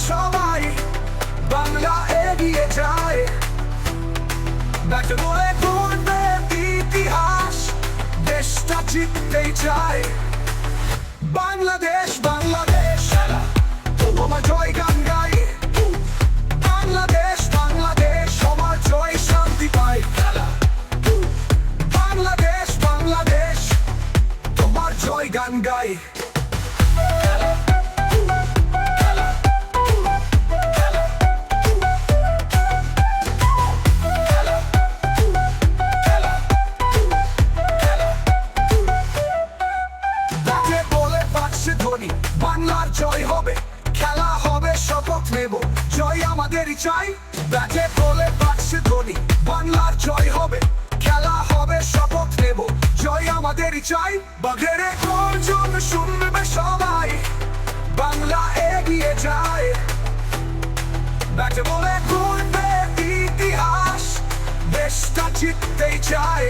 সবাই, বাংলা এগিয়ে যায়। ব্যাটে বলে গড়বে ইতিহাস, দেশটা জিততেই চায়। বাংলাদেশ বাংলাদেশ তোমার জয় গান গাই। বাংলাদেশ বাংলাদেশ সবার জয় শান্তি পাই। বাংলাদেশ বাংলাদেশ তোমার জয় গান গাই। বাংলার জয় হবে, খেলা হবে, শপথ নেব, জয় আমাদেরই চাই। ব্যাটে বলে বাজছে ধ্বনি, বাংলার জয় হবে, খেলা হবে, শপথ নেব, জয় আমাদেরই চাই। বাঘের গর্জন শুনবে সবাই, বাংলা এগিয়ে যায়। ব্যাটে বলে গড়বে ইতিহাস, দেশটা জিততেই চায়।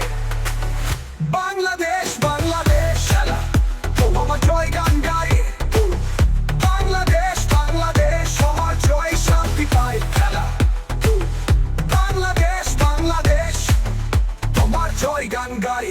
বাংলাদেশ বাংলাদেশ তোমার জয় গান গাই। বাংলাদেশ বাংলাদেশ সবার জয় শান্তি পাই। বাংলাদেশ বাংলাদেশ তোমার জয় গান গাই।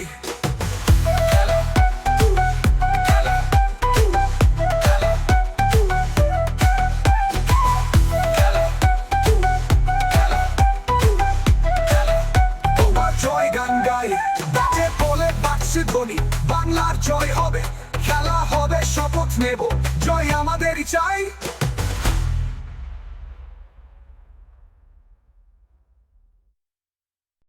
তোমার জয় গান গাই। ব্যাটে বলে বাজছে ধ্বনি, বাংলার জয় হবে, খেলা হবে, শপথ নেব, জয় আমাদেরই চাই।